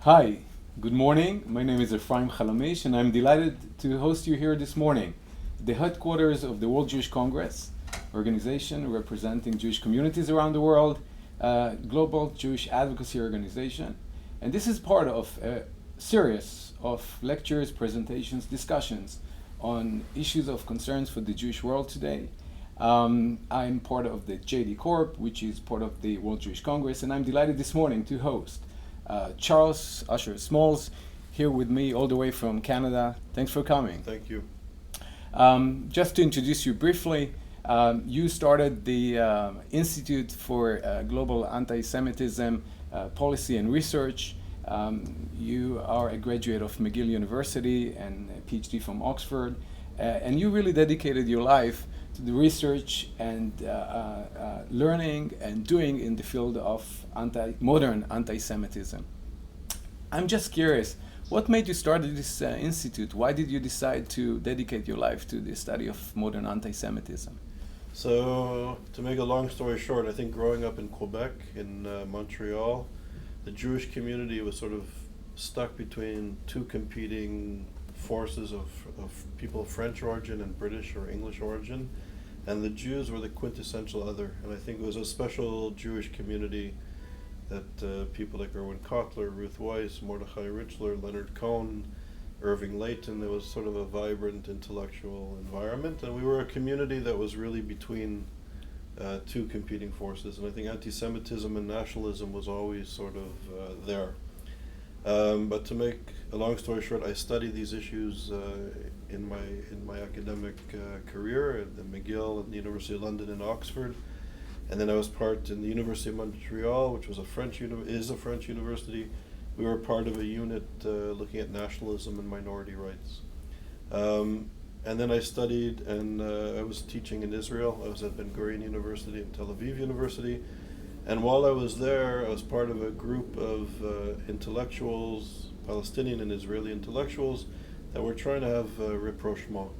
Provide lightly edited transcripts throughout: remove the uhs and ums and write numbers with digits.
Hi, good morning. My name is Ephraim Chalamish, and I'm delighted to host you here this morning. The headquarters of the World Jewish Congress, organization representing Jewish communities around the world, global Jewish advocacy organization. And this is part of a series of lectures, presentations, discussions on issues of concerns for the Jewish world today. I'm part of the JD Corp, which is part of the World Jewish Congress, and I'm delighted this morning to host Charles Usher Smalls here with me all the way from Canada. Thanks for coming. Thank you. Just to introduce you briefly, you started the Institute for Global Anti-Semitism Policy and Research. You are a graduate of McGill University and a PhD from Oxford, and you really dedicated your life to the research and learning and doing in the field of modern anti-Semitism. I'm just curious, what made you start this institute? Why did you decide to dedicate your life to the study of modern anti-Semitism? So, to make a long story short, I think growing up in Quebec, in Montreal, the Jewish community was sort of stuck between two competing forces of people of French origin and British or English origin, and the Jews were the quintessential other. And I think it was a special Jewish community that people like Erwin Kotler, Ruth Weiss, Mordechai Richler, Leonard Cohen, Irving Layton, there was sort of a vibrant intellectual environment, and we were a community that was really between two competing forces. And I think anti-Semitism and nationalism was always sort of there. But to make a long story short, I studied these issues in my academic career at the McGill and the University of London and Oxford, and then I was part in the University of Montreal, which was a French university. We were part of a unit looking at nationalism and minority rights. And then I studied and I was teaching in Israel. I was at Ben Gurion University and Tel Aviv University. And while I was there, I was part of a group of intellectuals, Palestinian and Israeli intellectuals, that were trying to have rapprochement.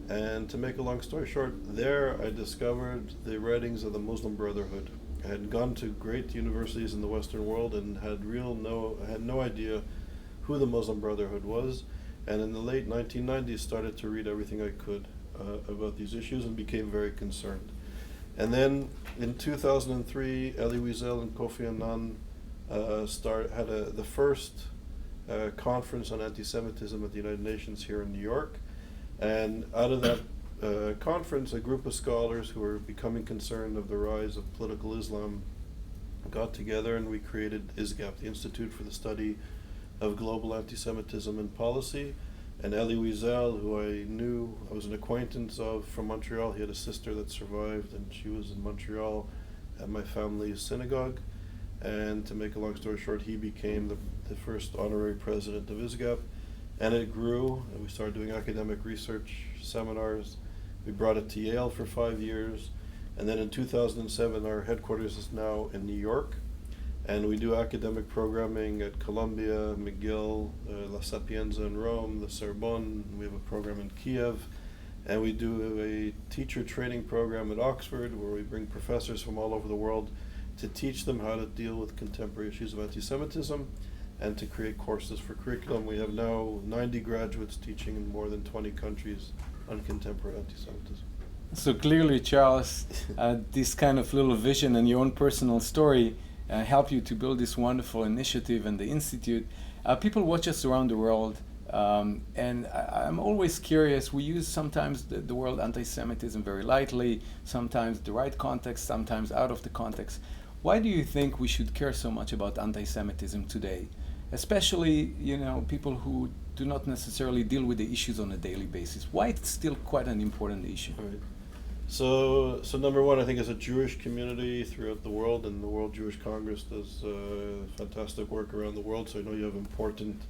And to make a long story short, there I discovered the writings of the Muslim Brotherhood. I had gone to great universities in the Western world and had no idea who the Muslim Brotherhood was. And in the late 1990s, started to read everything I could about these issues and became very concerned. And then in 2003, Elie Wiesel and Kofi Annan had the first conference on anti-Semitism at the United Nations here in New York. And out of that conference, a group of scholars who were becoming concerned of the rise of political Islam got together, and we created ISGAP, the Institute for the Study of Global Anti-Semitism and Policy. And Elie Wiesel, who I was an acquaintance of from Montreal, he had a sister that survived, and she was in Montreal at my family's synagogue. And to make a long story short, he became the first honorary president of ISGAP. And it grew, and we started doing academic research seminars. We brought it to Yale for 5 years. And then in 2007, our headquarters is now in New York. And we do academic programming at Columbia, McGill, La Sapienza in Rome, the Sorbonne. We have a program in Kiev. And we do a teacher training program at Oxford, where we bring professors from all over the world to teach them how to deal with contemporary issues of anti-Semitism and to create courses for curriculum. We have now 90 graduates teaching in more than 20 countries on contemporary anti-Semitism. So clearly, Charles, this kind of little vision and your own personal story help you to build this wonderful initiative and the Institute. People watch us around the world, and I'm always curious. We use sometimes the word anti-Semitism very lightly, sometimes the right context, sometimes out of the context. Why do you think we should care so much about anti-Semitism today? Especially, people who do not necessarily deal with the issues on a daily basis. Why it's still quite an important issue? Right. So number one, I think as a Jewish community throughout the world, and the World Jewish Congress does fantastic work around the world, so I know you have important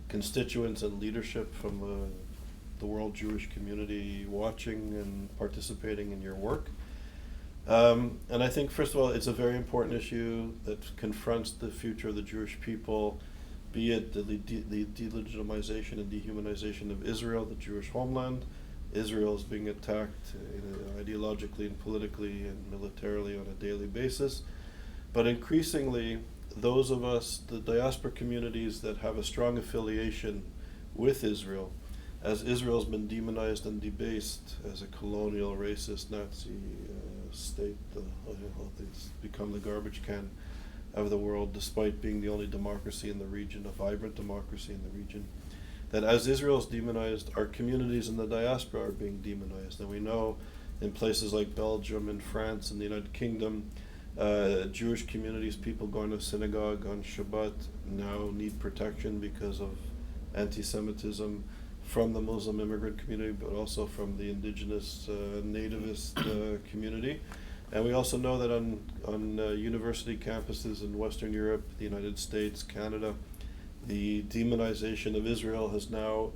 constituents and leadership from the world Jewish community watching and participating in your work. And I think, first of all, it's a very important issue that confronts the future of the Jewish people, be it the delegitimization and dehumanization of Israel, the Jewish homeland. Israel is being attacked ideologically and politically and militarily on a daily basis. But increasingly, those of us, the diaspora communities that have a strong affiliation with Israel, as Israel's been demonized and debased as a colonial, racist, Nazi state, it's become the garbage can of the world, despite being the only democracy in the region, a vibrant democracy in the region. That as Israel's demonized, our communities in the diaspora are being demonized. And we know in places like Belgium and France and the United Kingdom, Jewish communities, people going to synagogue on Shabbat now need protection because of anti-Semitism from the Muslim immigrant community, but also from the indigenous nativist community. And we also know that on university campuses in Western Europe, the United States, Canada, the demonization of Israel has now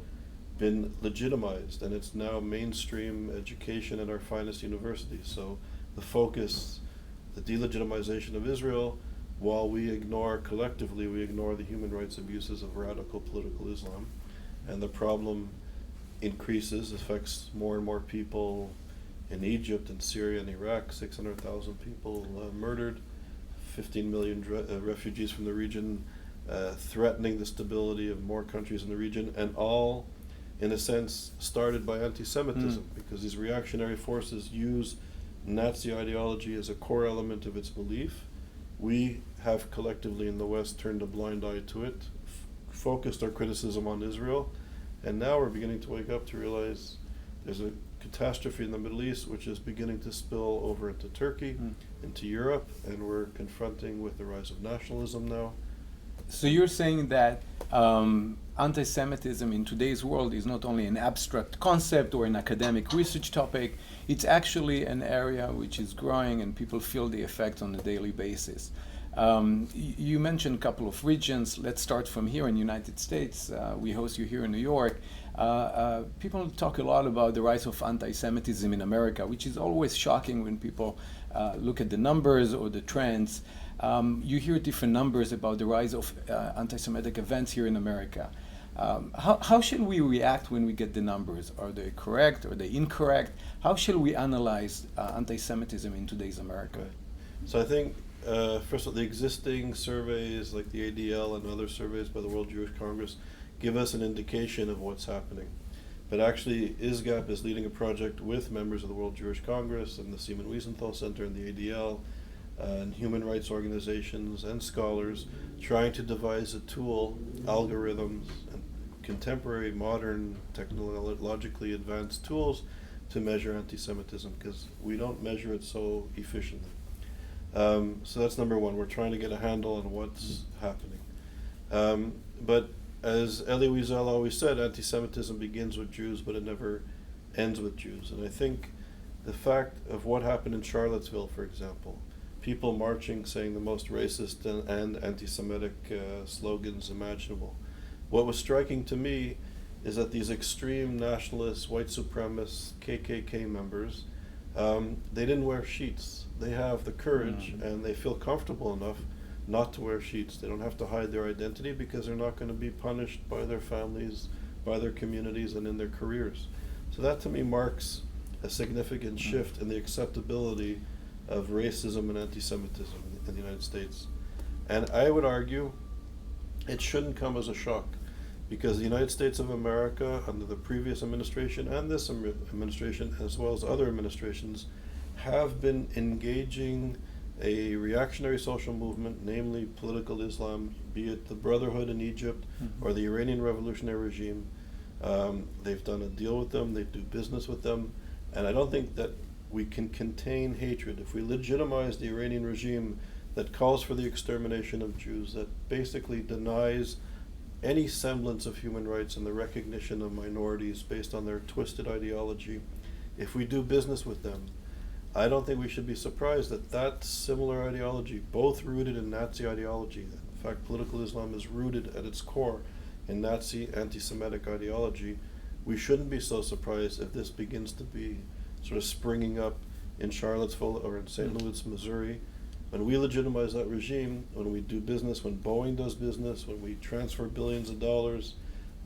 been legitimized, and it's now mainstream education at our finest universities. So the focus, the delegitimization of Israel, while collectively we ignore the human rights abuses of radical political Islam, and the problem increases, affects more and more people in Egypt and Syria and Iraq, 600,000 people murdered, 15 million refugees from the region, threatening the stability of more countries in the region, and all, in a sense, started by anti-Semitism, because these reactionary forces use Nazi ideology as a core element of its belief. We have collectively in the West turned a blind eye to it, focused our criticism on Israel, and now we're beginning to wake up to realize there's a catastrophe in the Middle East which is beginning to spill over into Turkey, into Europe, and we're confronting with the rise of nationalism now. So you're saying that anti-Semitism in today's world is not only an abstract concept or an academic research topic, it's actually an area which is growing and people feel the effect on a daily basis. You mentioned a couple of regions. Let's start from here in the United States. We host you here in New York. People talk a lot about the rise of anti-Semitism in America, which is always shocking when people look at the numbers or the trends. You hear different numbers about the rise of anti-Semitic events here in America. How should we react when we get the numbers? Are they correct? Are they incorrect? How should we analyze anti-Semitism in today's America? Right. So I think, first of all, the existing surveys like the ADL and other surveys by the World Jewish Congress give us an indication of what's happening. But actually, ISGAP is leading a project with members of the World Jewish Congress and the Simon Wiesenthal Center and the ADL and human rights organizations and scholars trying to devise a tool, algorithms, and contemporary, modern, technologically advanced tools to measure anti-Semitism, because we don't measure it so efficiently. So that's number one. We're trying to get a handle on what's happening. But as Elie Wiesel always said, anti-Semitism begins with Jews, but it never ends with Jews. And I think the fact of what happened in Charlottesville, for example, people marching saying the most racist and anti-Semitic slogans imaginable. What was striking to me is that these extreme nationalist, white supremacist KKK members, they didn't wear sheets. They have the courage and they feel comfortable enough not to wear sheets. They don't have to hide their identity because they're not going to be punished by their families, by their communities, and in their careers. So that to me marks a significant shift in the acceptability of racism and anti-Semitism in the United States. And I would argue it shouldn't come as a shock, because the United States of America, under the previous administration and this administration, as well as other administrations, have been engaging a reactionary social movement, namely political Islam, be it the Brotherhood in Egypt or the Iranian revolutionary regime. They've done a deal with them, they do business with them, and I don't think that we can contain hatred. If we legitimize the Iranian regime that calls for the extermination of Jews, that basically denies any semblance of human rights and the recognition of minorities based on their twisted ideology, if we do business with them, I don't think we should be surprised that that similar ideology, both rooted in Nazi ideology, in fact political Islam is rooted at its core in Nazi anti-Semitic ideology, we shouldn't be so surprised if this begins to be sort of springing up in Charlottesville or in St. Louis, Missouri. When we legitimize that regime, when we do business, when Boeing does business, when we transfer billions of dollars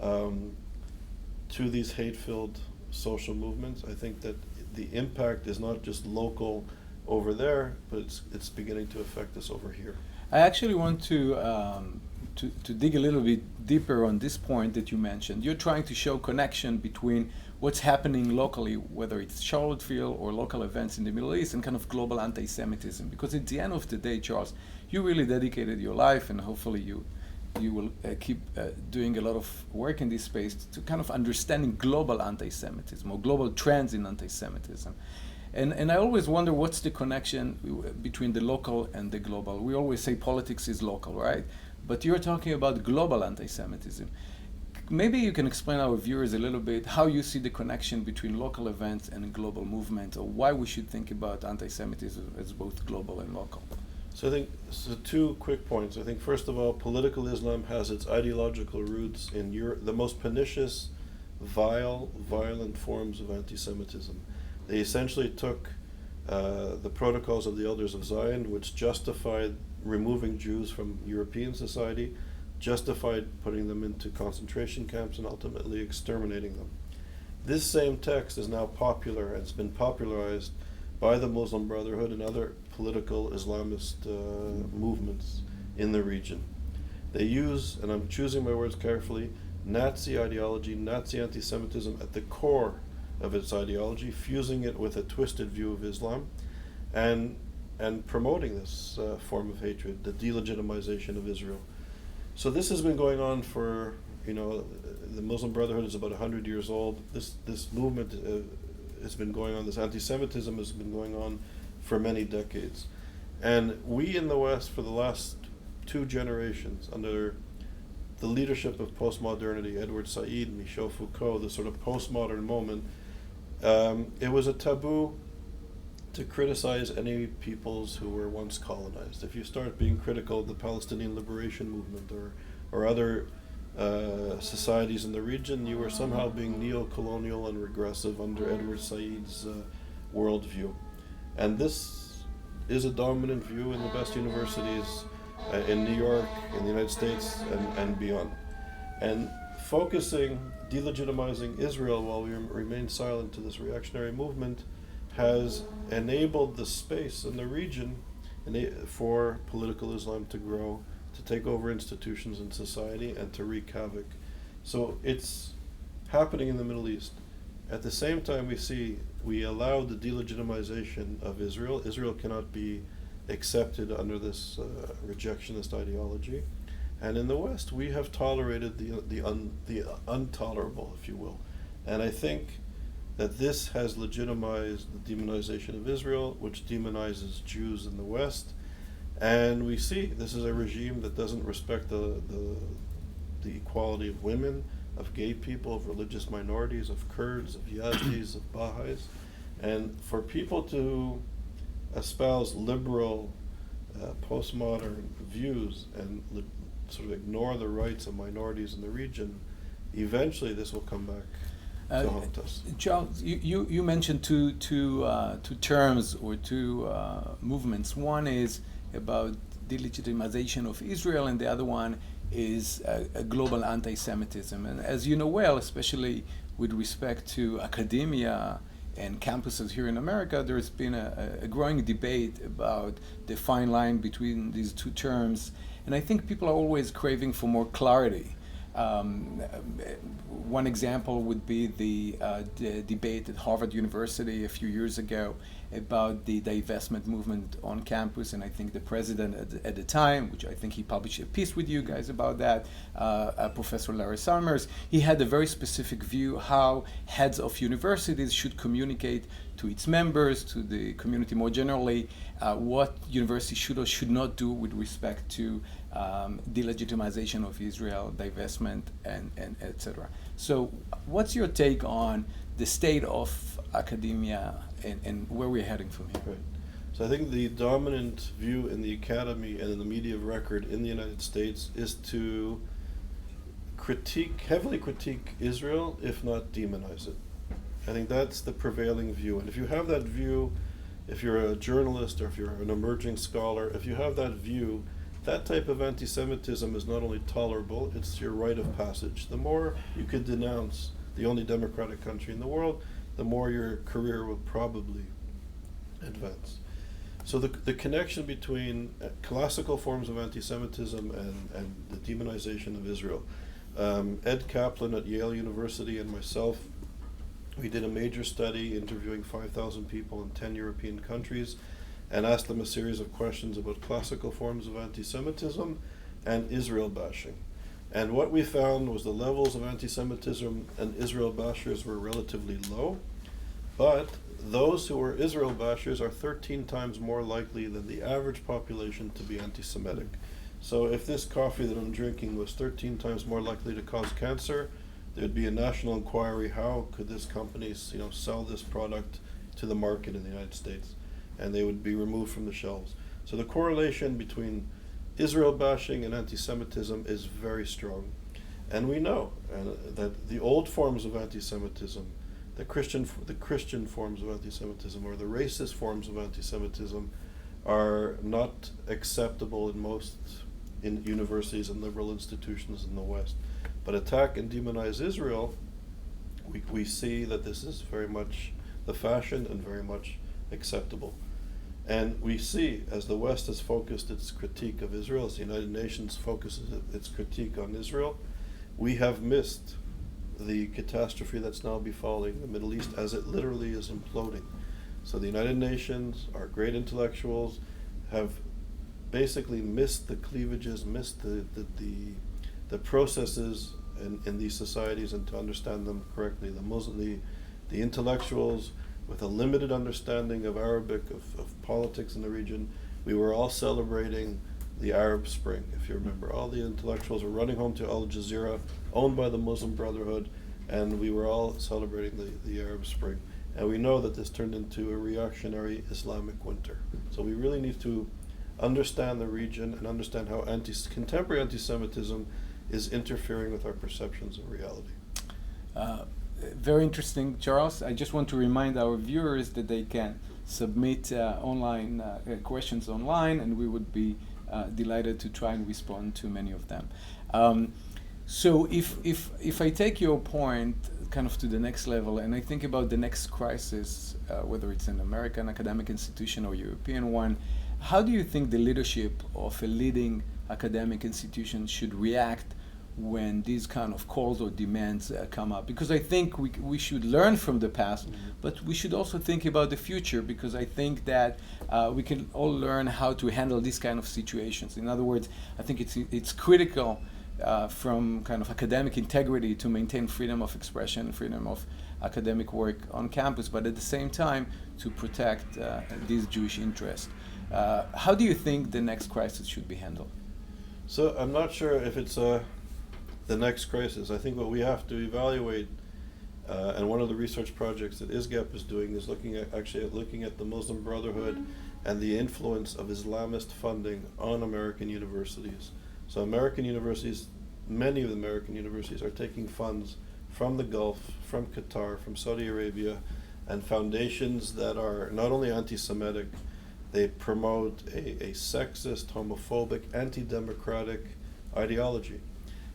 to these hate-filled social movements, I think that the impact is not just local over there, but it's beginning to affect us over here. I actually want to dig a little bit deeper on this point that you mentioned. You're trying to show connection between what's happening locally, whether it's Charlottesville or local events in the Middle East, and kind of global anti-Semitism. Because at the end of the day, Charles, you really dedicated your life, and hopefully you will keep doing a lot of work in this space to kind of understanding global anti-Semitism or global trends in anti-Semitism. And I always wonder what's the connection between the local and the global. We always say politics is local, right? But you're talking about global anti-Semitism. Maybe you can explain our viewers a little bit how you see the connection between local events and global movements, or why we should think about anti-Semitism as both global and local. So I think, two quick points. I think first of all, political Islam has its ideological roots in the most pernicious, vile, violent forms of anti-Semitism. They essentially took the protocols of the Elders of Zion, which justified removing Jews from European society, justified putting them into concentration camps, and ultimately exterminating them. This same text is now popular, and it's been popularized by the Muslim Brotherhood and other political Islamist movements in the region. They use, and I'm choosing my words carefully, Nazi ideology, Nazi anti-Semitism at the core of its ideology, fusing it with a twisted view of Islam, and promoting this form of hatred, the delegitimization of Israel. So this has been going on for, the Muslim Brotherhood is about 100 years old. This movement has been going on, this anti-Semitism has been going on for many decades. And we in the West, for the last 2 generations, under the leadership of postmodernity, Edward Said, Michel Foucault, the sort of postmodern moment, it was a taboo to criticize any peoples who were once colonized. If you start being critical of the Palestinian liberation movement or other societies in the region, you were somehow being neo-colonial and regressive under Edward Said's worldview. And this is a dominant view in the best universities in New York, in the United States, and beyond. And focusing, delegitimizing Israel while we remain silent to this reactionary movement has enabled the space in the region for political Islam to grow, to take over institutions in society, and to wreak havoc. So it's happening in the Middle East. At the same time, we allow the delegitimization of Israel. Israel cannot be accepted under this rejectionist ideology. And in the West, we have tolerated the intolerable, if you will. And I think that this has legitimized the demonization of Israel, which demonizes Jews in the West. And we see this is a regime that doesn't respect the equality of women, of gay people, of religious minorities, of Kurds, of Yazidis, of Baha'is. And for people to espouse liberal, postmodern views and sort of ignore the rights of minorities in the region, eventually this will come back to haunt us. Charles, you mentioned two terms or two movements. One is about delegitimization of Israel, and the other one is a global anti-Semitism. And as you know well, especially with respect to academia and campuses here in America, there's been a growing debate about the fine line between these two terms. And I think people are always craving for more clarity. One example would be the debate at Harvard University a few years ago about the divestment movement on campus, and I think the president at the time, which I think he published a piece with you guys about that, Professor Larry Summers, he had a very specific view how heads of universities should communicate to its members, to the community more generally, what university should or should not do with respect to delegitimization of Israel, divestment, and etc. So what's your take on the state of academia and where we're heading from here? Right. So I think the dominant view in the academy and in the media of record in the United States is to heavily critique Israel, if not demonize it. I think that's the prevailing view. And if you have that view, if you're a journalist or if you're an emerging scholar, if you have that view, that type of anti-Semitism is not only tolerable, it's your rite of passage. The more you could denounce the only democratic country in the world, the more your career will probably advance. So the connection between classical forms of anti-Semitism and the demonization of Israel. Ed Kaplan at Yale University and myself, we did a major study interviewing 5,000 people in 10 European countries and asked them a series of questions about classical forms of anti-Semitism and Israel bashing. And what we found was the levels of anti-Semitism and Israel bashers were relatively low, but those who were Israel bashers are 13 times more likely than the average population to be anti-Semitic. So if this coffee that I'm drinking was 13 times more likely to cause cancer, there'd be a national inquiry, how could this company, sell this product to the market in the United States? And they would be removed from the shelves. So the correlation between Israel bashing and anti-Semitism is very strong. And we know that the old forms of anti-Semitism, the Christian forms of anti-Semitism or the racist forms of anti-Semitism are not acceptable in universities and liberal institutions in the West. But attack and demonize Israel, we see that this is very much the fashion and very much acceptable. And we see, as the West has focused its critique of Israel, as the United Nations focuses its critique on Israel, we have missed the catastrophe that's now befalling the Middle East as it literally is imploding. So the United Nations, our great intellectuals, have basically missed the cleavages, missed the processes in these societies, and to understand them correctly. The intellectuals, with a limited understanding of Arabic, of politics in the region, we were all celebrating the Arab Spring. If you remember, all the intellectuals were running home to Al Jazeera, owned by the Muslim Brotherhood, and we were all celebrating the Arab Spring. And we know that this turned into a reactionary Islamic winter. So we really need to understand the region and understand how contemporary anti-Semitism is interfering with our perceptions of reality. Very interesting, Charles. I just want to remind our viewers that they can submit online questions online, and we would be delighted to try and respond to many of them. So if I take your point kind of to the next level, and I think about the next crisis, whether it's an American academic institution or European one, how do you think the leadership of a leading academic institution should react when these kind of calls or demands come up? Because I think we should learn from the past, but we should also think about the future, because I think that we can all learn how to handle these kind of situations. In other words, I think it's critical from kind of academic integrity to maintain freedom of expression, freedom of academic work on campus, but at the same time to protect these Jewish interests. How do you think the next crisis should be handled? So I'm not sure if it's the next crisis. I think what we have to evaluate, and one of the research projects that ISGAP is doing, is looking at the Muslim Brotherhood and the influence of Islamist funding on American universities. So American universities, many of the American universities are taking funds from the Gulf, from Qatar, from Saudi Arabia, and foundations that are not only anti-Semitic, they promote a sexist, homophobic, anti-democratic ideology.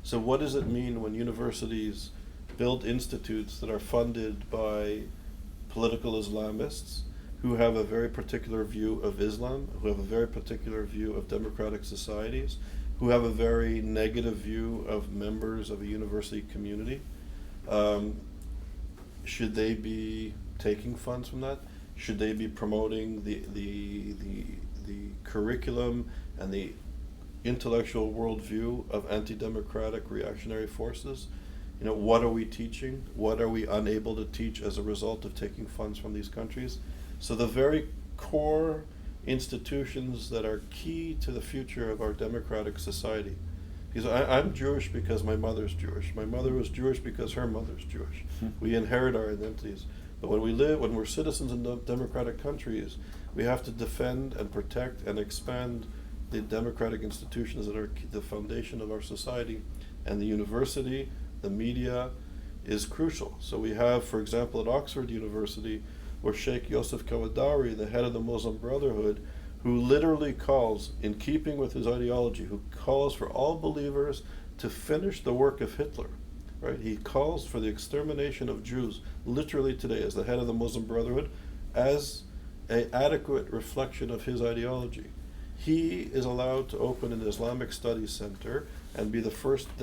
So what does it mean when universities build institutes that are funded by political Islamists who have a very particular view of Islam, who have a very particular view of democratic societies, who have a very negative view of members of a university community? Should they be taking funds from that? Should they be promoting the curriculum and the intellectual worldview of anti-democratic reactionary forces? What are we teaching? What are we unable to teach as a result of taking funds from these countries? So the very core institutions that are key to the future of our democratic society. Because I'm Jewish because my mother's Jewish. My mother was Jewish because her mother's Jewish. We inherit our identities. But when we're citizens in democratic countries, we have to defend and protect and expand the democratic institutions that are the foundation of our society. And the university, the media, is crucial. So we have, for example, at Oxford University, where Sheikh Yosef Kawadari, the head of the Muslim Brotherhood, who literally calls, in keeping with his ideology, who calls for all believers to finish the work of Hitler. Right? He calls for the extermination of Jews, literally today, as the head of the Muslim Brotherhood, as an adequate reflection of his ideology. He is allowed to open an Islamic Studies Center and be the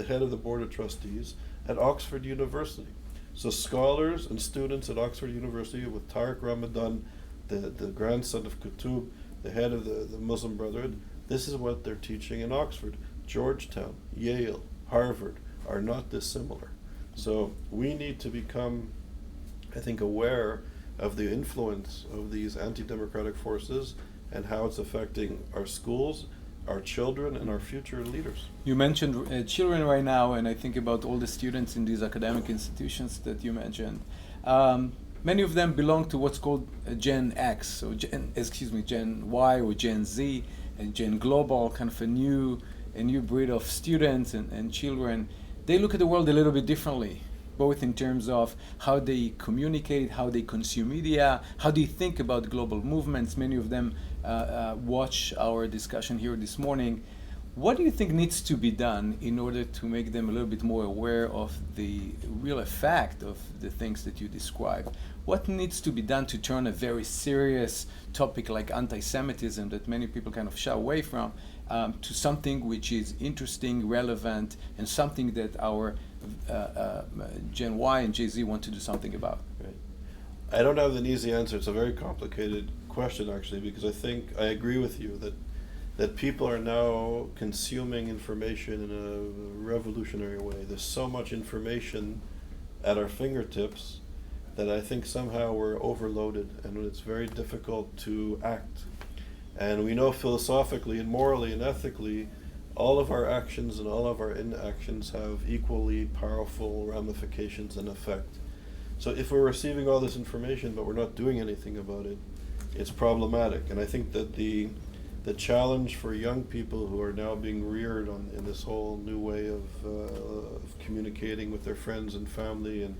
head of the Board of Trustees at Oxford University. So scholars and students at Oxford University with Tariq Ramadan, the grandson of Qutb, the head of the Muslim Brotherhood, this is what they're teaching in Oxford. Georgetown, Yale, Harvard are not dissimilar. So we need to become, I think, aware of the influence of these anti-democratic forces and how it's affecting our schools, our children, and our future leaders. You mentioned children right now, and I think about all the students in these academic institutions that you mentioned. Many of them belong to what's called Gen X, so Gen Y or Gen Z, and Gen Global, kind of a new breed of students and children. They look at the world a little bit differently, both in terms of how they communicate, how they consume media, how they think about global movements. Many of them watch our discussion here this morning. What do you think needs to be done in order to make them a little bit more aware of the real effect of the things that you describe? What needs to be done to turn a very serious topic like anti-Semitism that many people kind of shy away from to something which is interesting, relevant, and something that our Gen Y and Gen Z want to do something about? Right. I don't have an easy answer. It's a very complicated question, actually, because I think I agree with you that people are now consuming information in a revolutionary way. There's so much information at our fingertips that I think somehow we're overloaded and it's very difficult to act. And we know philosophically and morally and ethically all of our actions and all of our inactions have equally powerful ramifications and effect. So if we're receiving all this information but we're not doing anything about it, it's problematic. And I think that the challenge for young people who are now being reared in this whole new way of communicating with their friends and family and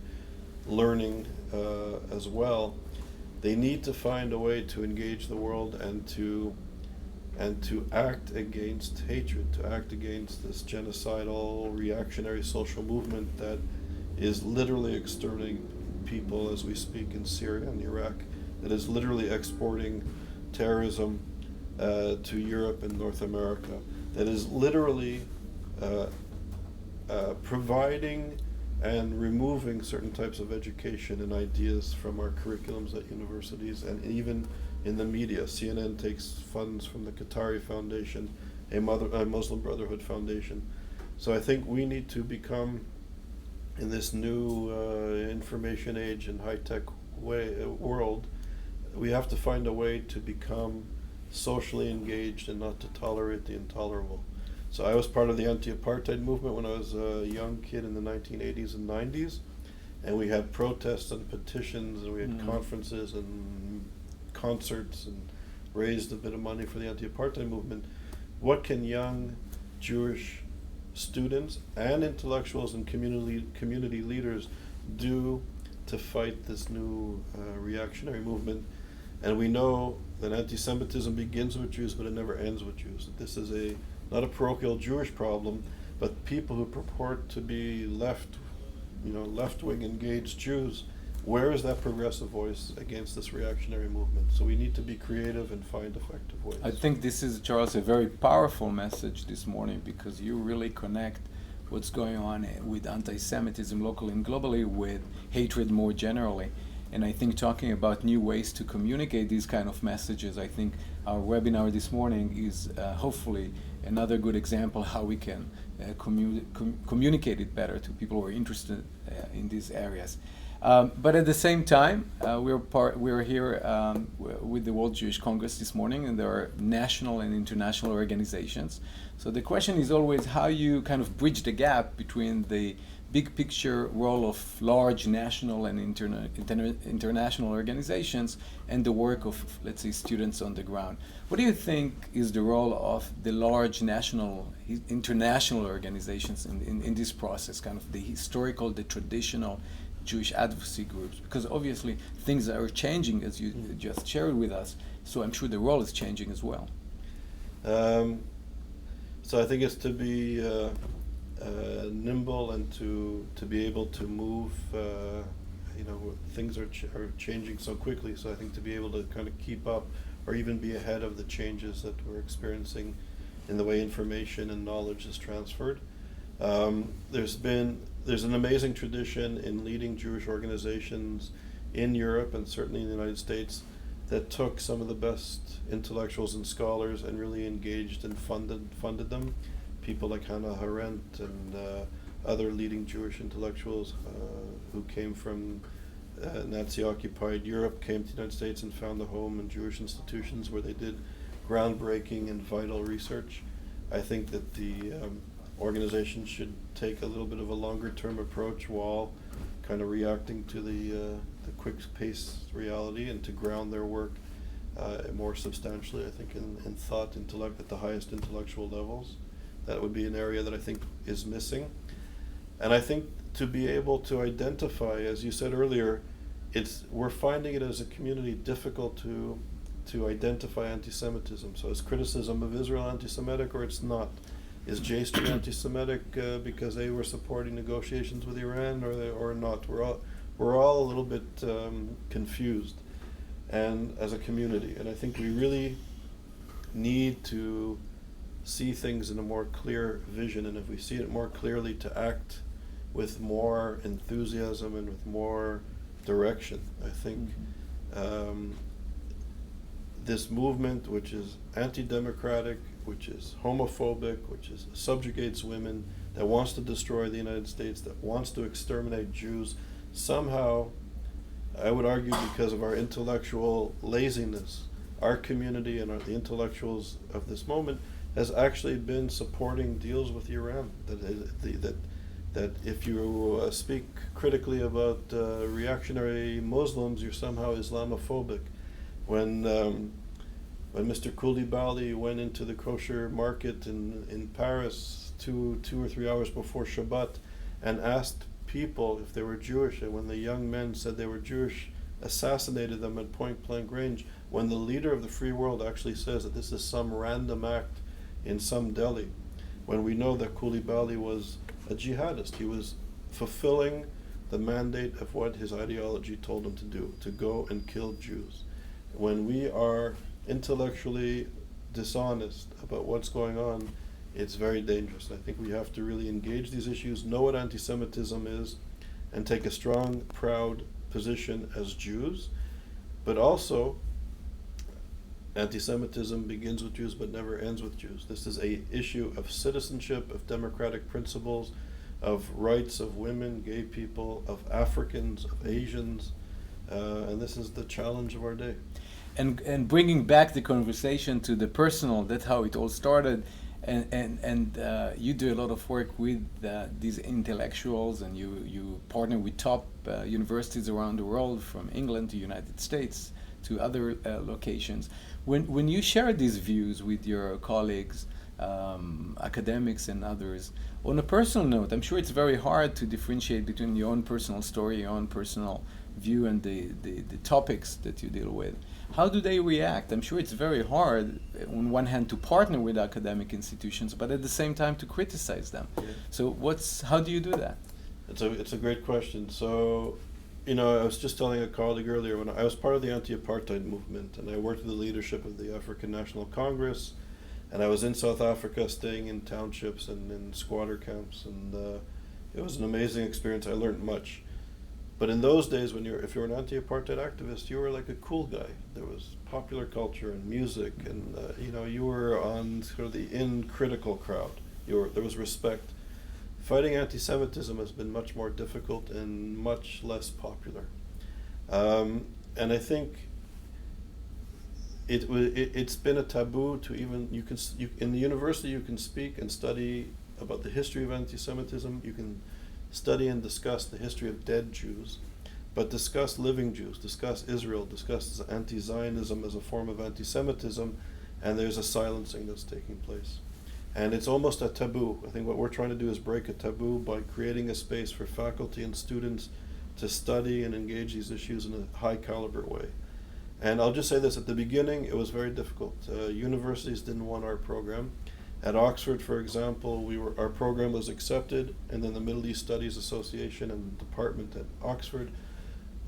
learning as well, they need to find a way to engage the world and to act against hatred, to act against this genocidal, reactionary social movement that is literally exterminating people as we speak in Syria and Iraq, that is literally exporting terrorism to Europe and North America, that is literally providing and removing certain types of education and ideas from our curriculums at universities and even in the media. CNN takes funds from the Qatari Foundation, a Muslim Brotherhood Foundation. So I think we need to become, in this new information age and high-tech world, we have to find a way to become socially engaged and not to tolerate the intolerable. So I was part of the anti-apartheid movement when I was a young kid in the 1980s and 90s, and we had protests and petitions, and we had conferences and concerts and raised a bit of money for the anti-apartheid movement. What can young Jewish students and intellectuals and community leaders do to fight this new reactionary movement? And we know that anti-Semitism begins with Jews, but it never ends with Jews. That this is not a parochial Jewish problem, but people who purport to be left-wing engaged Jews. Where is that progressive voice against this reactionary movement? So we need to be creative and find effective ways. I think this is, Charles, a very powerful message this morning, because you really connect what's going on with anti-Semitism locally and globally with hatred more generally. And I think talking about new ways to communicate these kind of messages, I think our webinar this morning is hopefully another good example how we can communicate it better to people who are interested in these areas. But at the same time, we're here with the World Jewish Congress this morning, and there are national and international organizations. So the question is always how you kind of bridge the gap between the big picture role of large national and international organizations and the work of, let's say, students on the ground. What do you think is the role of the large national, international organizations in this process, kind of the historical, the traditional Jewish advocacy groups? Because obviously things are changing, as you just shared with us, so I'm sure the role is changing as well. So I think it's to be nimble and to be able to move things are changing so quickly. So I think to be able to kind of keep up or even be ahead of the changes that we're experiencing in the way information and knowledge is transferred. There's an amazing tradition in leading Jewish organizations in Europe and certainly in the United States that took some of the best intellectuals and scholars and really engaged and funded them. People like Hannah Arendt and other leading Jewish intellectuals who came from Nazi-occupied Europe came to the United States and found a home in Jewish institutions where they did groundbreaking and vital research. I think that the organization should take a little bit of a longer-term approach while kind of reacting to the quick-paced reality, and to ground their work more substantially, I think, in thought, intellect at the highest intellectual levels. That would be an area that I think is missing. And I think to be able to identify, as you said earlier, we're finding it as a community difficult to identify anti-Semitism. So is criticism of Israel anti-Semitic or it's not? Is J Street anti-Semitic because they were supporting negotiations with Iran or not? We're all a little bit confused, and as a community, and I think we really need to see things in a more clear vision, and if we see it more clearly, to act with more enthusiasm and with more direction. I think this movement, which is anti-democratic, which is homophobic, which subjugates women, that wants to destroy the United States, that wants to exterminate Jews, somehow, I would argue because of our intellectual laziness, our community and the intellectuals of this moment has actually been supporting deals with Iran. That if you speak critically about reactionary Muslims, you're somehow Islamophobic. When Mr. Koulibaly went into the kosher market in Paris two or 3 hours before Shabbat and asked people if they were Jewish, and when the young men said they were Jewish, assassinated them at point blank range, when the leader of the free world actually says that this is some random act in some deli, when we know that Koulibaly was a jihadist, he was fulfilling the mandate of what his ideology told him to do, to go and kill Jews. When we are intellectually dishonest about what's going on, it's very dangerous. I think we have to really engage these issues, know what anti-Semitism is, and take a strong, proud position as Jews. But also, anti-Semitism begins with Jews but never ends with Jews. This is an issue of citizenship, of democratic principles, of rights of women, gay people, of Africans, of Asians, and this is the challenge of our day. And bringing back the conversation to the personal, that's how it all started. And you do a lot of work with these intellectuals, and you partner with top universities around the world, from England to United States to other locations. When you share these views with your colleagues, academics and others, on a personal note, I'm sure it's very hard to differentiate between your own personal story, your own personal view, and the topics that you deal with. How do they react? I'm sure it's very hard, on one hand, to partner with academic institutions, but at the same time to criticize them. Yeah. So how do you do that? It's a great question. So, I was just telling a colleague earlier, when I was part of the anti-apartheid movement, and I worked with the leadership of the African National Congress, and I was in South Africa staying in townships and in squatter camps, and it was an amazing experience. I learned much. But in those days, if you were an anti-apartheid activist, you were like a cool guy. There was popular culture and music, and you were on sort of the critical crowd. There was respect. Fighting anti-Semitism has been much more difficult and much less popular. And I think it's been a taboo to even, in the university you can speak and study about the history of anti-Semitism. You can study and discuss the history of dead Jews, but discuss living Jews, discuss Israel, discuss anti-Zionism as a form of anti-Semitism, and there's a silencing that's taking place. And it's almost a taboo. I think what we're trying to do is break a taboo by creating a space for faculty and students to study and engage these issues in a high caliber way. And I'll just say this, at the beginning it was very difficult. Universities didn't want our program. At Oxford, for example, our program was accepted, and then the Middle East Studies Association and the department at Oxford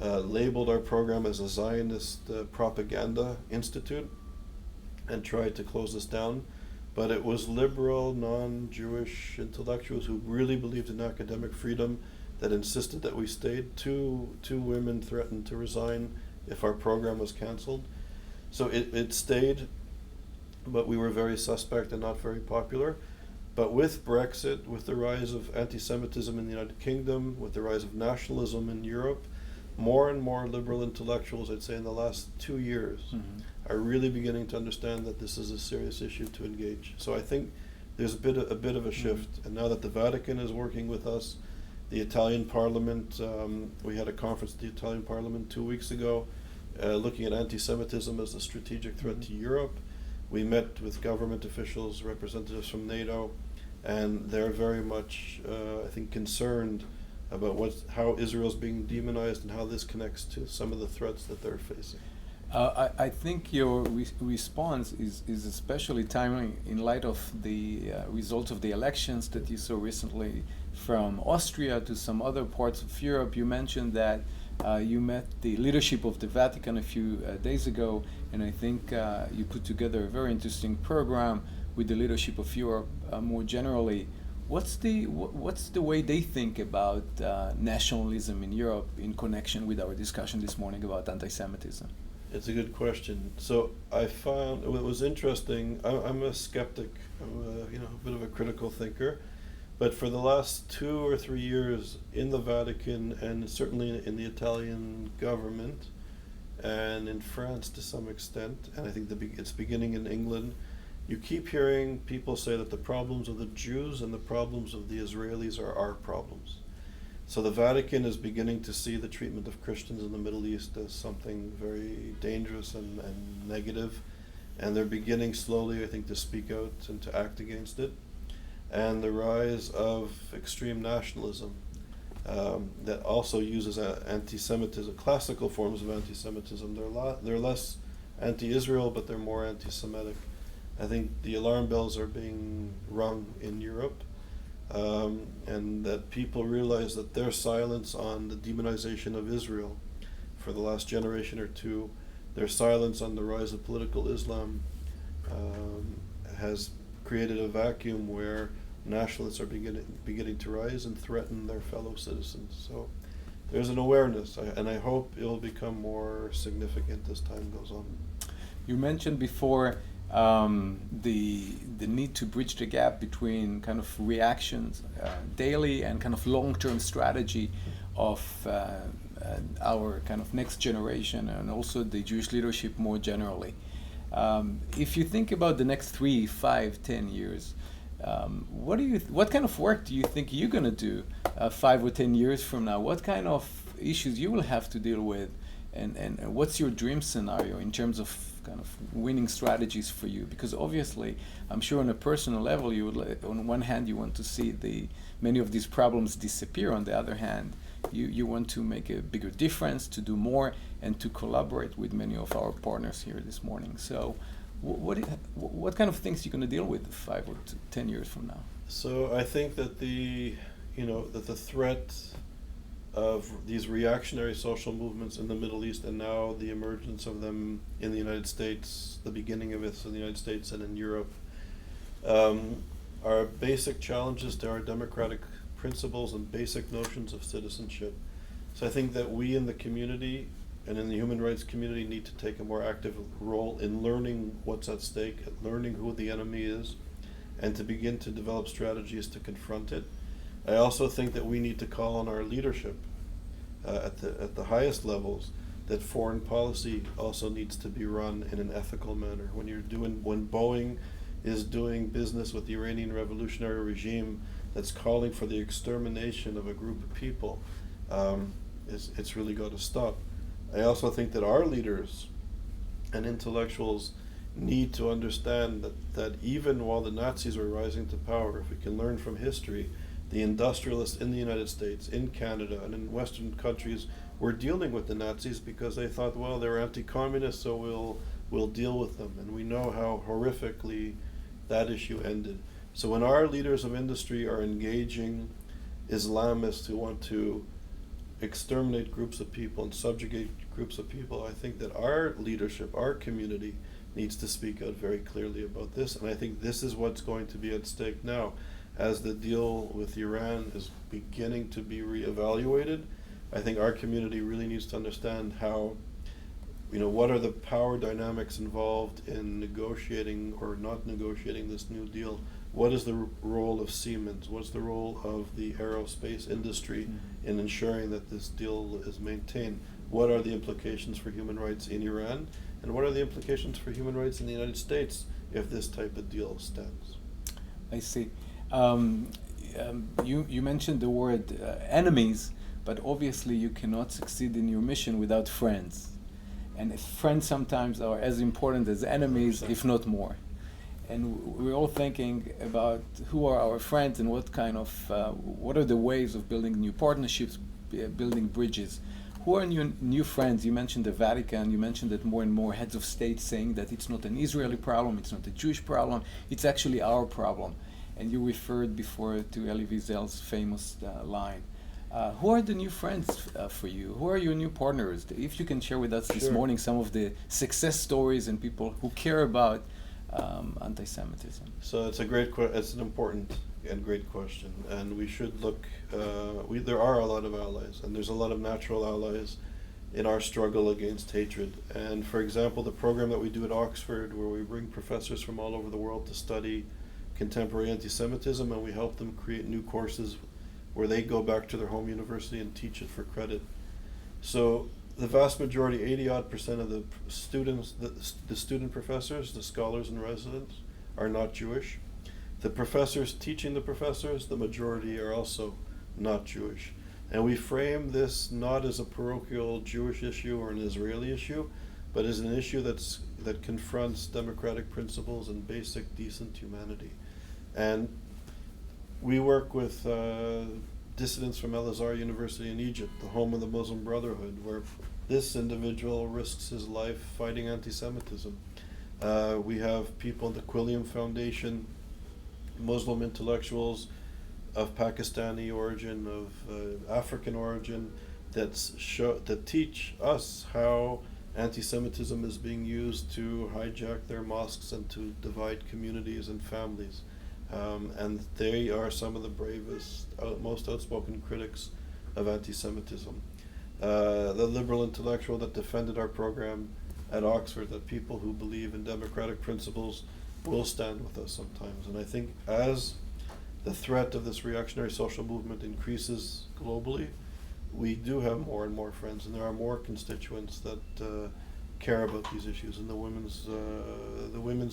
labeled our program as a Zionist propaganda institute and tried to close us down. But it was liberal, non-Jewish intellectuals who really believed in academic freedom that insisted that we stayed. Two women threatened to resign if our program was canceled. So it stayed, but we were very suspect and not very popular. But with Brexit, with the rise of anti-Semitism in the United Kingdom, with the rise of nationalism in Europe, more and more liberal intellectuals, I'd say in the last 2 years, are really beginning to understand that this is a serious issue to engage. So I think there's a bit of a shift. And now that the Vatican is working with us, the Italian Parliament, we had a conference at the Italian Parliament 2 weeks ago, looking at anti-Semitism as a strategic threat to Europe. We met with government officials, representatives from NATO, and they're very much, I think, concerned about how Israel's being demonized and how this connects to some of the threats that they're facing. I think your response is especially timely in light of the results of the elections that you saw recently from Austria to some other parts of Europe. You mentioned that you met the leadership of the Vatican a few days ago, and I think you put together a very interesting program with the leadership of Europe more generally. What's the way they think about nationalism in Europe in connection with our discussion this morning about anti-Semitism? It's a good question. So I found it was interesting. I'm a skeptic. I'm a bit of a critical thinker. But for the last 2 or 3 years in the Vatican, and certainly in the Italian government, and in France to some extent, and I think it's beginning in England, you keep hearing people say that the problems of the Jews and the problems of the Israelis are our problems. So the Vatican is beginning to see the treatment of Christians in the Middle East as something very dangerous and negative, and they're beginning slowly, I think, to speak out and to act against it. And the rise of extreme nationalism that also uses anti-Semitism, classical forms of anti-Semitism. They're less anti-Israel, but they're more anti-Semitic. I think the alarm bells are being rung in Europe, and that people realize that their silence on the demonization of Israel for the last generation or two, their silence on the rise of political Islam has created a vacuum where nationalists are beginning to rise and threaten their fellow citizens. So there's an awareness, and I hope it will become more significant as time goes on. You mentioned before the need to bridge the gap between kind of reactions daily and kind of long-term strategy of our kind of next generation and also the Jewish leadership more generally. If you think about the next 3, 5, 10 years, what kind of work do you think you're going to do 5 or 10 years from now? What kind of issues you will have to deal with, and what's your dream scenario in terms of kind of winning strategies for you? Because obviously, I'm sure on a personal level, you would, on one hand, you want to see many of these problems disappear. On the other hand, you want to make a bigger difference, to do more, and to collaborate with many of our partners here this morning. So what kind of things are you going to deal with 5 or 10 years from now? So I think that the threat of these reactionary social movements in the Middle East, and now the emergence of them in the United States, the beginning of it in the United States and in Europe, are basic challenges to our democratic principles and basic notions of citizenship. So I think that we in the community and in the human rights community need to take a more active role in learning what's at stake, learning who the enemy is, and to begin to develop strategies to confront it. I also think that we need to call on our leadership at the highest levels that foreign policy also needs to be run in an ethical manner. When Boeing is doing business with the Iranian revolutionary regime that's calling for the extermination of a group of people, it's really got to stop. I also think that our leaders and intellectuals need to understand that even while the Nazis were rising to power, if we can learn from history, the industrialists in the United States, in Canada, and in Western countries were dealing with the Nazis because they thought, well, they're anti-communist, so we'll deal with them. And we know how horrifically that issue ended. So when our leaders of industry are engaging Islamists who want to exterminate groups of people and subjugate groups of people, I think that our leadership, our community, needs to speak out very clearly about this. And I think this is what's going to be at stake now. As the deal with Iran is beginning to be reevaluated, I think our community really needs to understand how, what are the power dynamics involved in negotiating or not negotiating this new deal? What is the role of Siemens? What's the role of the aerospace industry in ensuring that this deal is maintained? What are the implications for human rights in Iran? And what are the implications for human rights in the United States if this type of deal stands? I see. You mentioned the word enemies, but obviously you cannot succeed in your mission without friends. And friends sometimes are as important as enemies, 100%. If not more. And we're all thinking about who are our friends and what are the ways of building new partnerships, building bridges. Who are your new friends? You mentioned the Vatican. You mentioned that more and more heads of state saying that it's not an Israeli problem, it's not a Jewish problem, it's actually our problem. And you referred before to Elie Wiesel's famous line. Who are the new friends for you? Who are your new partners? If you can share with us this morning some of the success stories and people who care about anti-Semitism. So it's it's an important and great question, and we should look. There are a lot of allies, and there's a lot of natural allies in our struggle against hatred. And for example, the program that we do at Oxford, where we bring professors from all over the world to study contemporary anti-Semitism, and we help them create new courses where they go back to their home university and teach it for credit. So the vast majority, 80-odd% of the students, the student professors, the scholars and residents, are not Jewish. The professors teaching the professors, the majority are also not Jewish. And we frame this not as a parochial Jewish issue or an Israeli issue, but as an issue that confronts democratic principles and basic decent humanity. And we work with dissidents from El Azhar University in Egypt, the home of the Muslim Brotherhood, where this individual risks his life fighting anti-Semitism. We have people in the Quilliam Foundation, Muslim intellectuals of Pakistani origin, of African origin, that teach us how anti-Semitism is being used to hijack their mosques and to divide communities and families. And they are some of the bravest, most outspoken critics of anti-Semitism. The liberal intellectual that defended our program at Oxford, that people who believe in democratic principles will stand with us sometimes. And I think as the threat of this reactionary social movement increases globally, we do have more and more friends, and there are more constituents that care about these issues in the women's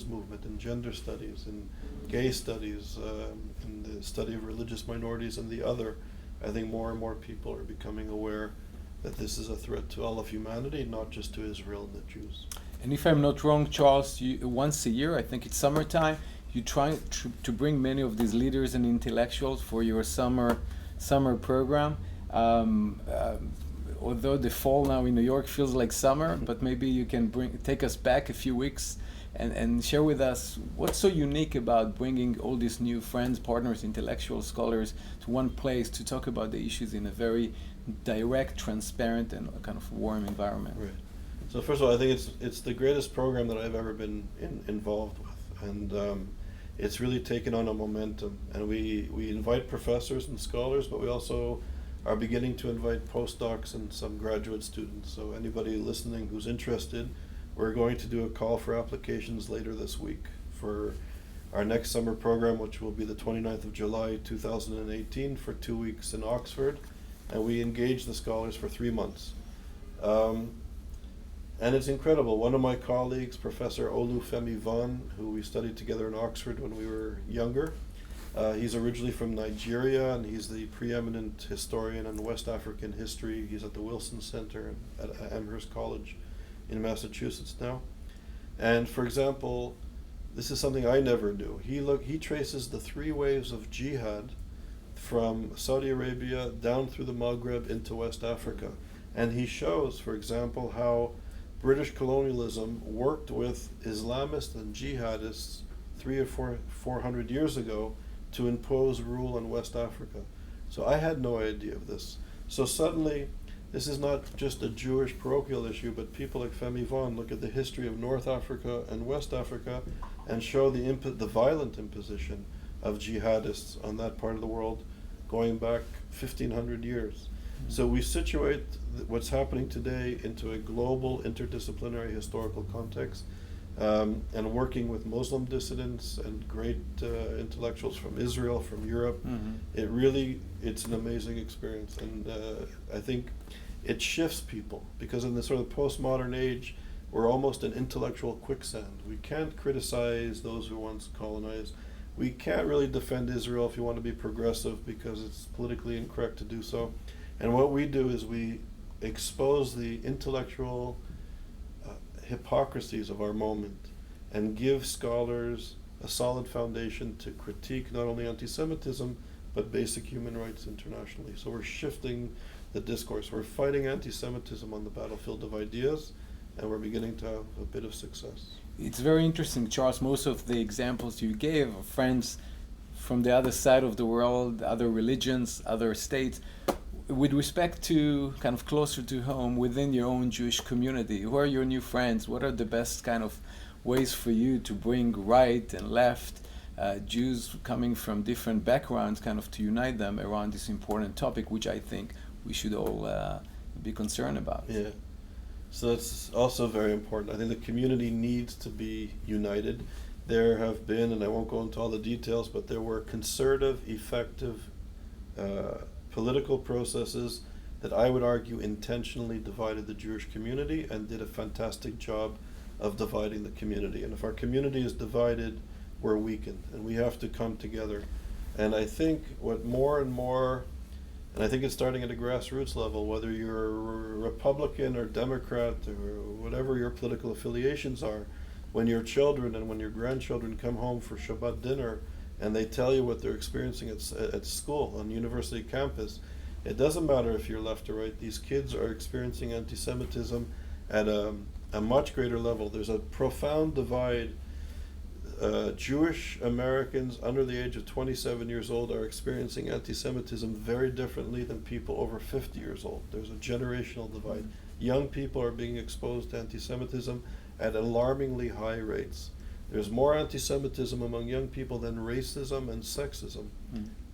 movement, in gender studies, in gay studies, in the study of religious minorities and the other. I think more and more people are becoming aware that this is a threat to all of humanity, not just to Israel and the Jews. And if I'm not wrong, Charles, once a year, I think it's summertime, you try to bring many of these leaders and intellectuals for your summer program. Although the fall now in New York feels like summer, but maybe you can take us back a few weeks and share with us what's so unique about bringing all these new friends, partners, intellectuals, scholars to one place to talk about the issues in a very direct, transparent, and kind of warm environment. Right. So first of all, I think it's the greatest program that I've ever been involved with, and it's really taken on a momentum. And we invite professors and scholars, but we also are beginning to invite postdocs and some graduate students. So anybody listening who's interested, we're going to do a call for applications later this week for our next summer program, which will be the 29th of July 2018 for 2 weeks in Oxford. And we engage the scholars for 3 months. And it's incredible. One of my colleagues, Professor Olufemi Van, who we studied together in Oxford when we were younger, he's originally from Nigeria, and he's the preeminent historian in West African history. He's at the Wilson Center at Amherst College in Massachusetts now. And for example, this is something I never knew. He traces the 3 waves of jihad from Saudi Arabia down through the Maghreb into West Africa. And he shows, for example, how British colonialism worked with Islamists and jihadists 300 or 400 years ago to impose rule on West Africa. So I had no idea of this. So suddenly this is not just a Jewish parochial issue, but people like Femi Vaughan look at the history of North Africa and West Africa and show the violent imposition of jihadists on that part of the world going back 1,500 years. So we situate what's happening today into a global interdisciplinary historical context, and working with Muslim dissidents and great intellectuals from Israel, from Europe. It's an amazing experience, and I think it shifts people, because in this sort of postmodern age, we're almost an intellectual quicksand. We can't criticize those who once colonized. We can't really defend Israel if you want to be progressive, because it's politically incorrect to do so. And what we do is we expose the intellectual hypocrisies of our moment and give scholars a solid foundation to critique not only anti-Semitism, but basic human rights internationally. So we're shifting the discourse. We're fighting anti-Semitism on the battlefield of ideas, and we're beginning to have a bit of success. It's very interesting, Charles. Most of the examples you gave are friends from the other side of the world, other religions, other states. With respect to kind of closer to home, within your own Jewish community, who are your new friends? What are the best kind of ways for you to bring right and left Jews coming from different backgrounds, kind of to unite them around this important topic, which I think we should all be concerned about? Yeah, so that's also very important. I think the community needs to be united. There have been, and I won't go into all the details, but there were concerted, effective political processes that I would argue intentionally divided the Jewish community and did a fantastic job of dividing the community. And if our community is divided, we're weakened, and we have to come together. And I think what more and more, and I think it's starting at a grassroots level, whether you're a Republican or Democrat or whatever your political affiliations are, when your children and when your grandchildren come home for Shabbat dinner and they tell you what they're experiencing at school, on university campus, it doesn't matter if you're left or right. These kids are experiencing anti-Semitism at a much greater level. There's a profound divide. Jewish Americans under the age of 27 years old are experiencing anti-Semitism very differently than people over 50 years old. There's a generational divide. Young people are being exposed to anti-Semitism at alarmingly high rates. There's more anti-Semitism among young people than racism and sexism,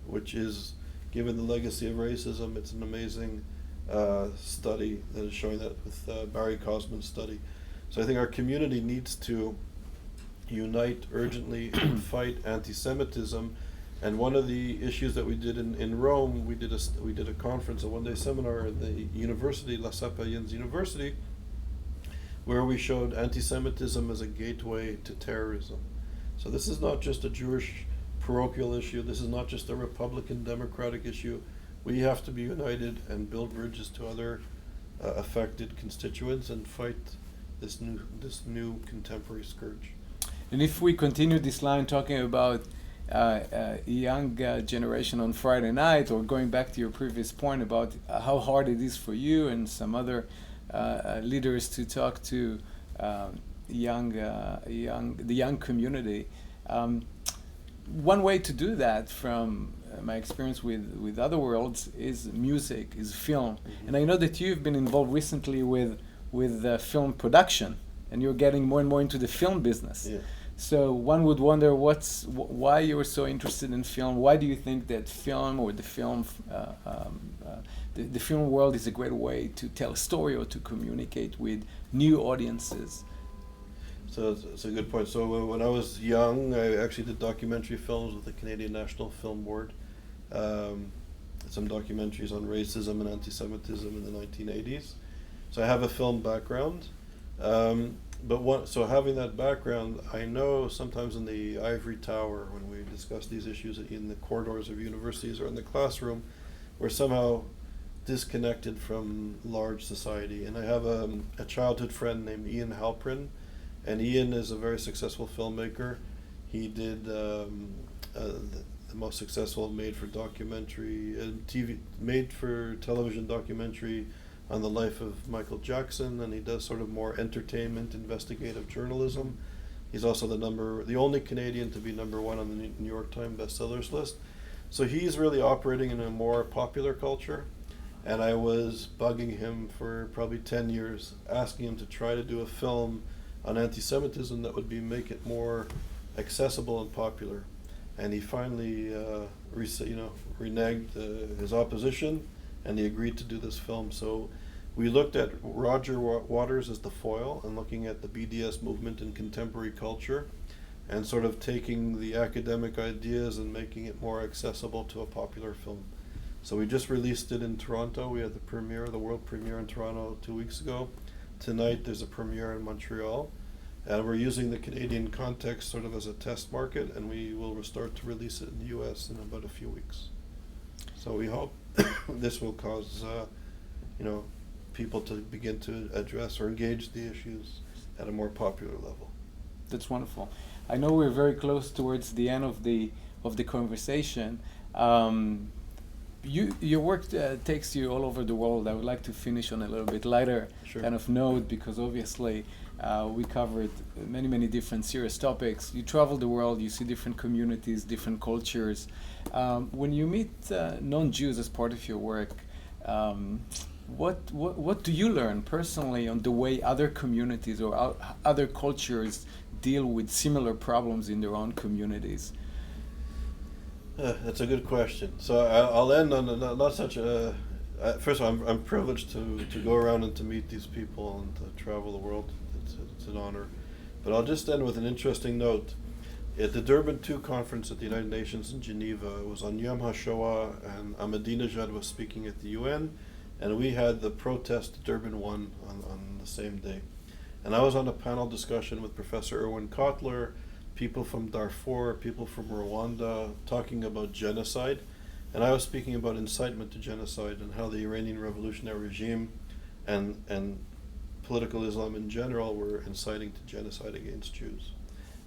which is, given the legacy of racism, it's an amazing study that is showing that with Barry Cosman's study. So I think our community needs to unite urgently and fight anti-Semitism. And one of the issues that we did in Rome, we did a conference, a one-day seminar at the university, La Sapienza University, where we showed anti-Semitism as a gateway to terrorism. So this is not just a Jewish parochial issue. This is not just a Republican Democratic issue. We have to be united and build bridges to other affected constituents and fight this new contemporary scourge. And if we continue this line talking about young generation on Friday night, or going back to your previous point about how hard it is for you and some other leaders to talk to the young community. One way to do that, from my experience with other worlds, is music, is film. And I know that you've been involved recently with film production, and you're getting more and more into the film business. Yeah. So one would wonder why you're so interested in film. Why do you think that film, or the film world, is a great way to tell a story or to communicate with new audiences? So it's a good point. So when I was young, I actually did documentary films with the Canadian National Film Board. Some documentaries on racism and anti-Semitism in the 1980s. So I have a film background. So having that background, I know sometimes in the ivory tower, when we discuss these issues in the corridors of universities or in the classroom, we're somehow disconnected from large society. And I have a childhood friend named Ian Halprin, and Ian is a very successful filmmaker. He did the most successful made-for-television documentary on the life of Michael Jackson, and he does sort of more entertainment, investigative journalism. He's also the only Canadian to be #1 on the New York Times bestsellers list. So he's really operating in a more popular culture. And I was bugging him for probably 10 years, asking him to try to do a film on anti-Semitism that would make it more accessible and popular. And he finally reneged his opposition, and he agreed to do this film. So we looked at Roger Waters as the foil and looking at the BDS movement in contemporary culture and sort of taking the academic ideas and making it more accessible to a popular film. So we just released it in Toronto. We had the premiere, the world premiere in Toronto 2 weeks ago. Tonight there's a premiere in Montreal. And we're using the Canadian context sort of as a test market, and we will start to release it in the US in about a few weeks. So we hope this will cause people to begin to address or engage the issues at a more popular level. That's wonderful. I know we're very close towards the end of the conversation. Your work takes you all over the world. I would like to finish on a little bit lighter kind of note, because obviously we covered many different serious topics. You travel the world, you see different communities, different cultures. When you meet non-Jews as part of your work, what do you learn personally on the way other communities or other cultures deal with similar problems in their own communities? That's a good question. So I'll end on not such a. First of all, I'm privileged to go around and to meet these people and to travel the world. It's an honor. But I'll just end with an interesting note. At the Durban II conference at the United Nations in Geneva, it was on Yom HaShoah, and Ahmadinejad was speaking at the UN, and we had the protest Durban I on the same day. And I was on a panel discussion with Professor Erwin Kotler, people from Darfur, people from Rwanda, talking about genocide. And I was speaking about incitement to genocide and how the Iranian revolutionary regime and political Islam in general were inciting to genocide against Jews.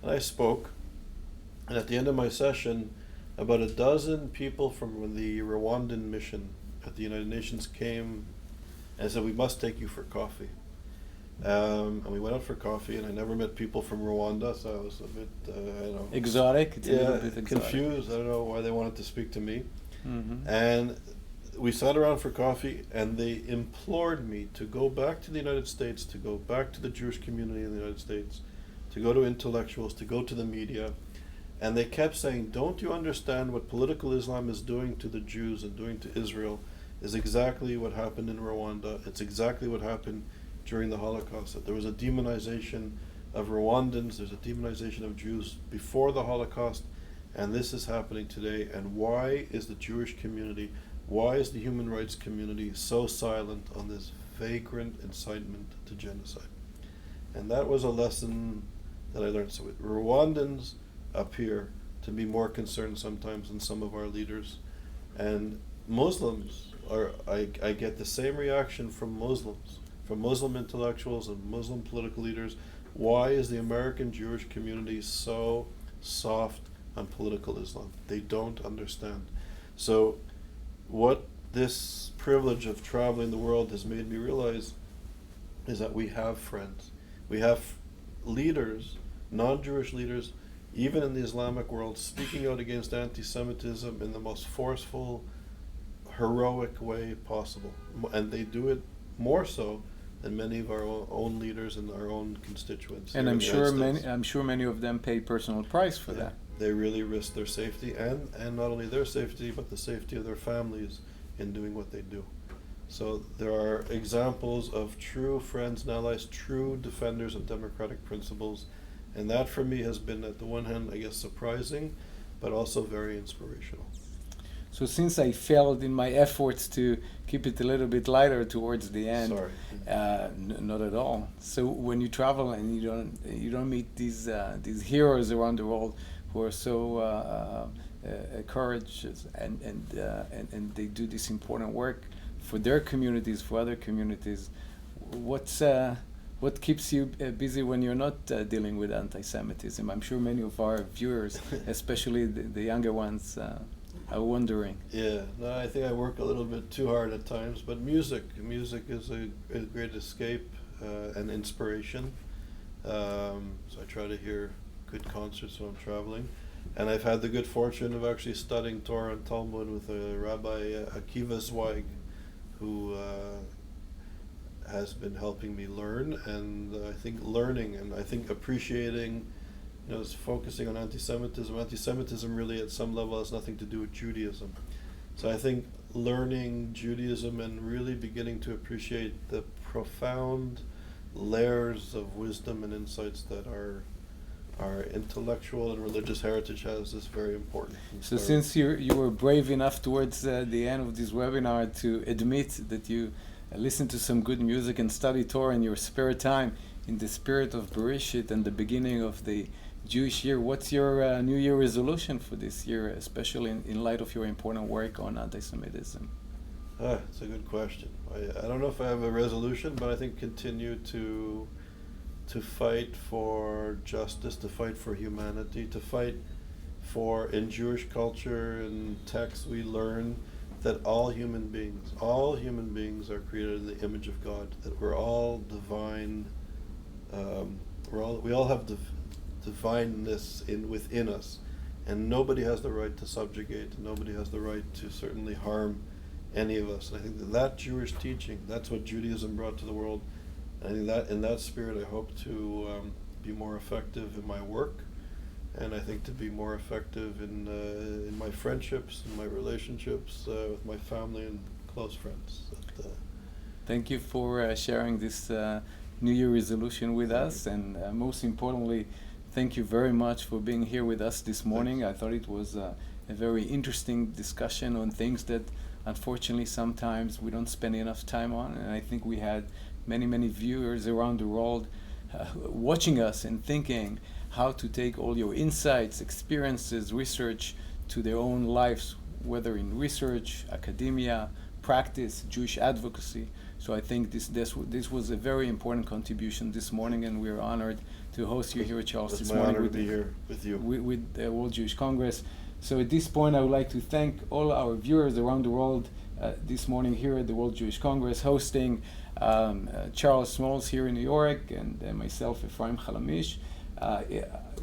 And I spoke, and at the end of my session, about a dozen people from the Rwandan mission at the United Nations came and said, "We must take you for coffee." And we went out for coffee, and I never met people from Rwanda, so I was a bit, exotic. It's a little bit exotic. Confused. I don't know why they wanted to speak to me. Mm-hmm. And we sat around for coffee, and they implored me to go back to the United States, to go back to the Jewish community in the United States, to go to intellectuals, to go to the media. And they kept saying, "Don't you understand what political Islam is doing to the Jews and doing to Israel is exactly what happened in Rwanda. It's exactly what happened during the Holocaust. That there was a demonization of Rwandans, there's a demonization of Jews before the Holocaust, and this is happening today. And why is the Jewish community, why is the human rights community so silent on this vagrant incitement to genocide?" And that was a lesson that I learned. So Rwandans appear to be more concerned sometimes than some of our leaders, and Muslims I get the same reaction from Muslims, from Muslim intellectuals and Muslim political leaders. Why is the American Jewish community so soft on political Islam? They don't understand. So what this privilege of traveling the world has made me realize is that we have friends. We have leaders, non-Jewish leaders, even in the Islamic world, speaking out against anti-Semitism in the most forceful, heroic way possible. And they do it more so than many of our own leaders and our own constituents. And I'm sure many of them pay personal price for that. They really risk their safety, and not only their safety, but the safety of their families in doing what they do. So there are examples of true friends and allies, true defenders of democratic principles, and that for me has been, at the one hand, I guess, surprising, but also very inspirational. So since I failed in my efforts to keep it a little bit lighter towards the end, Sorry. Not at all. So when you travel and you don't meet these heroes around the world who are so courageous and they do this important work for their communities, for other communities, what keeps you busy when you're not dealing with anti-Semitism? I'm sure many of our viewers, especially the younger ones, are wondering. Yeah, no, I think I work a little bit too hard at times, but music is a great escape and inspiration. So I try to hear good concerts when I'm traveling. And I've had the good fortune of actually studying Torah and Talmud with Rabbi Akiva Zweig, who has been helping me learn, and I think learning and I think appreciating, is focusing on anti-Semitism. Anti-Semitism really at some level has nothing to do with Judaism. So I think learning Judaism and really beginning to appreciate the profound layers of wisdom and insights that our intellectual and religious heritage has is very important. So since you were brave enough towards the end of this webinar to admit that you listen to some good music and study Torah in your spare time, in the spirit of Bereshit and the beginning of the Jewish year, what's your New Year resolution for this year, especially in light of your important work on anti-Semitism? It's a good question. I don't know if I have a resolution, but I think continue to fight for justice, to fight for humanity, to fight for, in Jewish culture and texts we learn that all human beings are created in the image of God, that we're all divine, we all have divineness within us, and nobody has the right to subjugate, nobody has the right to certainly harm any of us. And I think that Jewish teaching, that's what Judaism brought to the world. And I think that in that spirit I hope to be more effective in my work, and I think to be more effective in my friendships, in my relationships with my family and close friends. Thank you for sharing this New Year resolution with us, and most importantly, thank you very much for being here with us this morning. Thanks. I thought it was a very interesting discussion on things that unfortunately sometimes we don't spend enough time on, and I think we had many viewers around the world watching us and thinking how to take all your insights, experiences, research to their own lives, whether in research, academia, practice, Jewish advocacy. So I think this was a very important contribution this morning, and we are honored to host you here at Charles this morning. It's my honor to be here with you. With the World Jewish Congress. So at this point, I would like to thank all our viewers around the world this morning here at the World Jewish Congress, hosting Charles Smalls here in New York, and myself, Ephraim Chalamish.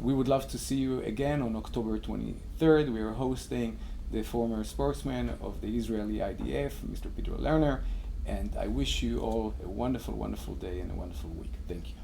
We would love to see you again on October 23rd. We are hosting the former spokesman of the Israeli IDF, Mr. Peter Lerner, and I wish you all a wonderful day and a wonderful week. Thank you.